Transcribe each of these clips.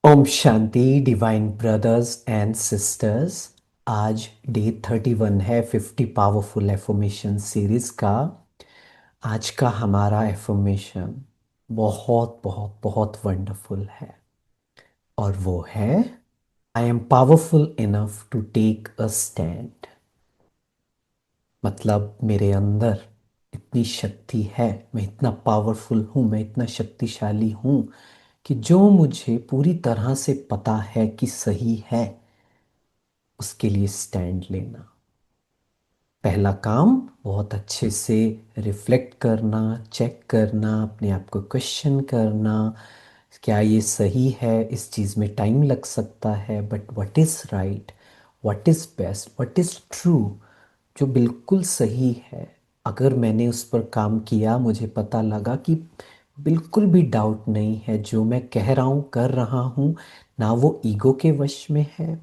Om Shanti divine brothers and sisters. आज day 31 है 50 powerful affirmation series का। आज का हमारा एफर्मेशन बहुत बहुत बहुत वंडरफुल है और वो है I am powerful enough to take a stand. मतलब मेरे अंदर इतनी शक्ति है, मैं इतना पावरफुल हूँ, मैं इतना शक्तिशाली हूँ कि जो मुझे पूरी तरह से पता है कि सही है उसके लिए स्टैंड लेना। पहला काम बहुत अच्छे से रिफ्लेक्ट करना, चेक करना, अपने आप को क्वेश्चन करना, क्या ये सही है, इस चीज़ में टाइम लग सकता है, but what is right, what is best, what is true, जो बिल्कुल सही है। अगर मैंने उस पर काम किया, मुझे पता लगा कि बिल्कुल भी डाउट नहीं है, जो मैं कह रहा हूँ कर रहा हूँ, ना वो ईगो के वश में है।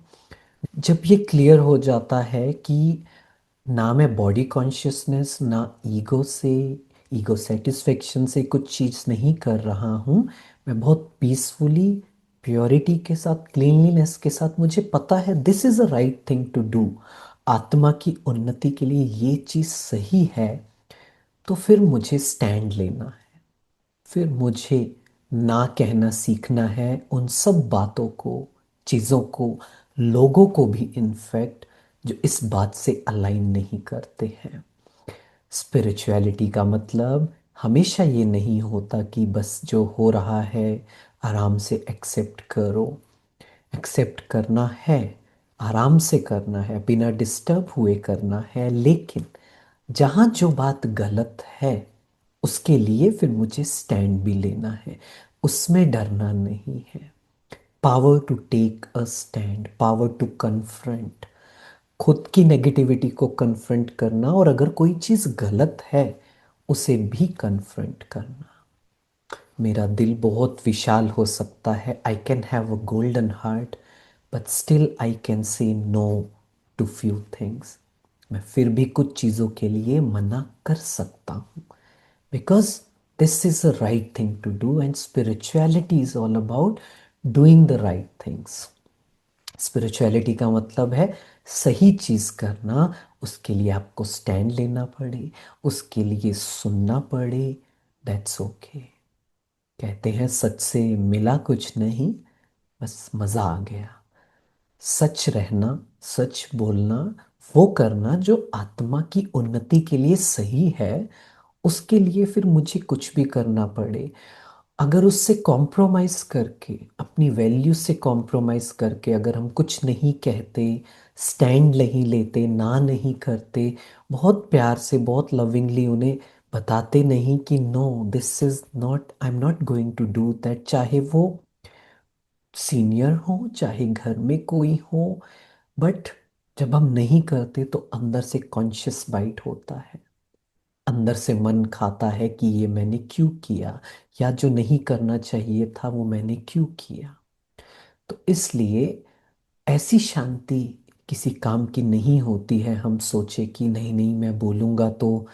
जब ये क्लियर हो जाता है कि ना मैं बॉडी कॉन्शियसनेस, ना ईगो से, ईगो सेटिस्फेक्शन से कुछ चीज़ नहीं कर रहा हूँ, मैं बहुत पीसफुली, प्योरिटी के साथ, क्लीनलीनेस के साथ, मुझे पता है this is a right thing to do, आत्मा की उन्नति के लिए ये चीज़ सही है। तो फिर मुझे स्टैंड लेना है, फिर मुझे ना कहना सीखना है उन सब बातों को, चीज़ों को, लोगों को भी इनफैक्ट, जो इस बात से अलाइन नहीं करते हैं। स्पिरिचुअलिटी का मतलब हमेशा ये नहीं होता कि बस जो हो रहा है आराम से एक्सेप्ट करो। एक्सेप्ट करना है, आराम से करना है, बिना डिस्टर्ब हुए करना है, लेकिन जहाँ जो बात गलत है उसके लिए फिर मुझे स्टैंड भी लेना है, उसमें डरना नहीं है। Power to take a stand, power to confront, खुद की नेगेटिविटी को कन्फ्रंट करना, और अगर कोई चीज़ गलत है उसे भी कन्फ्रंट करना। मेरा दिल बहुत विशाल हो सकता है, I can have a golden heart, but still I can say no to few things. मैं फिर भी कुछ चीज़ों के लिए मना कर सकता हूँ, because this is the right thing to do, and spirituality is all about doing the right things. Spirituality का मतलब है सही चीज़ करना, उसके लिए आपको स्टैंड लेना पड़े, उसके लिए सुनना पड़े, दैट्स ओके। कहते हैं सच से मिला कुछ नहीं, बस मज़ा आ गया। सच रहना, सच बोलना, वो करना जो आत्मा की उन्नति के लिए सही है, उसके लिए फिर मुझे कुछ भी करना पड़े, अगर उससे कॉम्प्रोमाइज़ करके, अपनी वैल्यू से कॉम्प्रोमाइज़ करके अगर हम कुछ नहीं कहते, स्टैंड नहीं लेते, ना नहीं करते, बहुत प्यार से, बहुत लविंगली उन्हें बताते नहीं कि no this is not, I am not going to do that, चाहे वो सीनियर हो चाहे घर में कोई हो, बट जब हम नहीं करते तो अंदर से कॉन्शियस बाइट होता है, अंदर से मन खाता है कि ये मैंने क्यों किया, या जो नहीं करना चाहिए था वो मैंने क्यों किया। तो इसलिए ऐसी शांति किसी काम की नहीं होती है, हम सोचे कि नहीं नहीं मैं बोलूँगा तो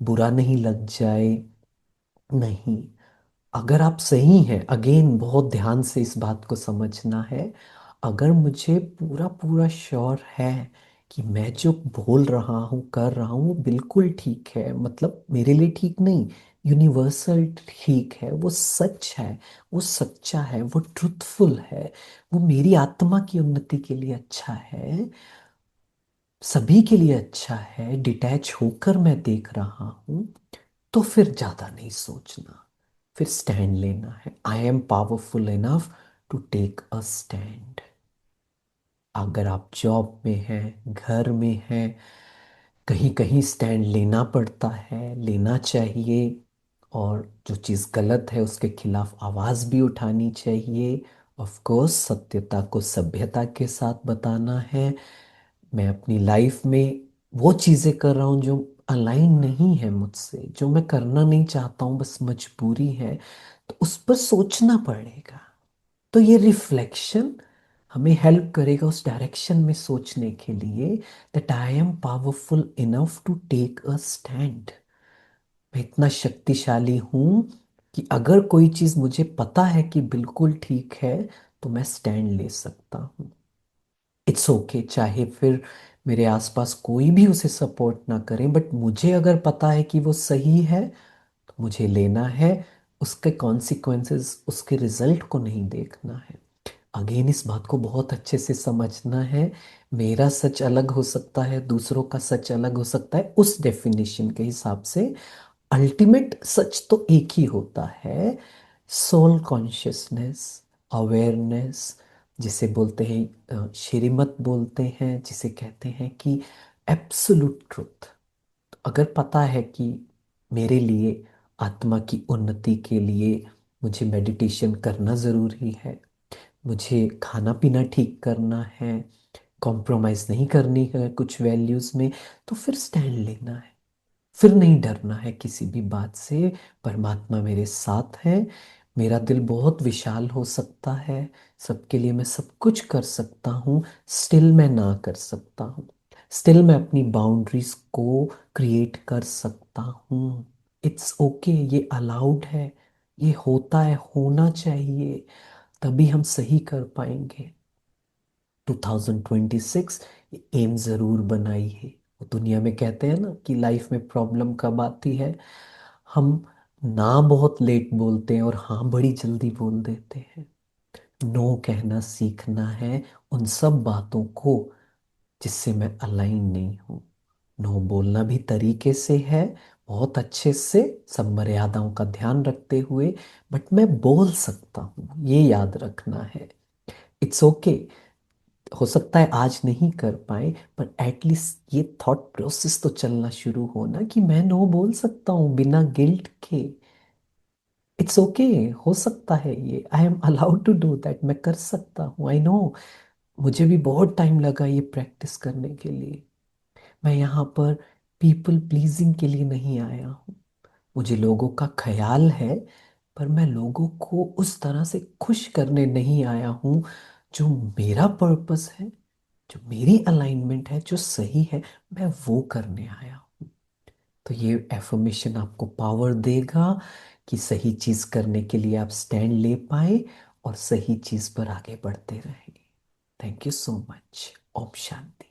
बुरा नहीं लग जाए। नहीं, अगर आप सही हैं, अगेन बहुत ध्यान से इस बात को समझना है, अगर मुझे पूरा पूरा श्योर है कि मैं जो बोल रहा हूँ कर रहा हूँ वो बिल्कुल ठीक है, मतलब मेरे लिए ठीक नहीं, यूनिवर्सल ठीक है, वो सच है, वो सच्चा है, वो ट्रुथफुल है, वो मेरी आत्मा की उन्नति के लिए अच्छा है, सभी के लिए अच्छा है, डिटैच होकर मैं देख रहा हूँ, तो फिर ज्यादा नहीं सोचना, फिर स्टैंड लेना है। I am powerful enough to take a stand. अगर आप जॉब में हैं, घर में हैं, कहीं कहीं स्टैंड लेना पड़ता है, लेना चाहिए, और जो चीज़ गलत है उसके खिलाफ आवाज़ भी उठानी चाहिए। ऑफ कोर्स सत्यता को सभ्यता के साथ बताना है। मैं अपनी लाइफ में वो चीज़ें कर रहा हूँ जो अलाइन नहीं है मुझसे, जो मैं करना नहीं चाहता हूँ, बस मजबूरी है, तो उस पर सोचना पड़ेगा। तो ये रिफ्लेक्शन हमें हेल्प करेगा उस डायरेक्शन में सोचने के लिए, that I am powerful enough to take a stand. मैं इतना शक्तिशाली हूं कि अगर कोई चीज़ मुझे पता है कि बिल्कुल ठीक है, तो मैं स्टैंड ले सकता हूँ। इट्स ओके चाहे फिर मेरे आसपास कोई भी उसे सपोर्ट ना करे, बट मुझे अगर पता है कि वो सही है तो मुझे लेना है। उसके कॉन्सिक्वेंसेस, उसके रिजल्ट को नहीं देखना है। अगेन इस बात को बहुत अच्छे से समझना है। मेरा सच अलग हो सकता है, दूसरों का सच अलग हो सकता है, उस डेफिनेशन के हिसाब से अल्टीमेट सच तो एक ही होता है। सोल कॉन्शियसनेस, अवेयरनेस, जिसे बोलते हैं श्रीमत बोलते हैं, जिसे कहते हैं कि एब्सोल्यूट ट्रुथ। अगर पता है कि मेरे लिए आत्मा की उन्नति के लिए मुझे मेडिटेशन करना ज़रूरी है, मुझे खाना पीना ठीक करना है, कॉम्प्रोमाइज़ नहीं करनी है कुछ वैल्यूज़ में, तो फिर स्टैंड लेना है। फिर नहीं डरना है किसी भी बात से। परमात्मा मेरे साथ है। मेरा दिल बहुत विशाल हो सकता है, सबके लिए मैं सब कुछ कर सकता हूँ, स्टिल मैं ना कर सकता हूँ। स्टिल मैं अपनी बाउंड्रीज को क्रिएट कर सकता हूँ। इट्स ओके, ये अलाउड है, ये होता है, होना चाहिए। तभी हम सही कर पाएंगे। 2026 ये एम ज़रूर बनाई है। वो दुनिया में कहते हैं ना कि लाइफ में प्रॉब्लम कब आती है, हम ना बहुत लेट बोलते हैं और हाँ बड़ी जल्दी बोल देते हैं। नो कहना सीखना है उन सब बातों को जिससे मैं अलाइन नहीं हूँ। नो बोलना भी तरीके से है, बहुत अच्छे से, सब मर्यादाओं का ध्यान रखते हुए, बट मैं बोल सकता हूँ, ये याद रखना है। इट्स ओके, हो सकता है आज नहीं कर पाए, पर एटलीस्ट ये थॉट प्रोसेस तो चलना शुरू हो ना कि मैं नो बोल सकता हूँ बिना गिल्ट के। इट्स ओके, हो सकता है ये, I am allowed to do that, मैं कर सकता हूँ, आई नो। मुझे भी बहुत टाइम लगा ये प्रैक्टिस करने के लिए। मैं यहाँ पर पीपल प्लीजिंग के लिए नहीं आया हूँ। मुझे लोगों का ख्याल है, पर मैं लोगों को उस तरह से खुश करने नहीं आया हूँ। जो मेरा पर्पस है, जो मेरी अलाइनमेंट है, जो सही है, मैं वो करने आया हूँ। तो ये एफर्मेशन आपको पावर देगा कि सही चीज़ करने के लिए आप स्टैंड ले पाए और सही चीज़ पर आगे बढ़ते रहें। Thank you so much. Om Shanti.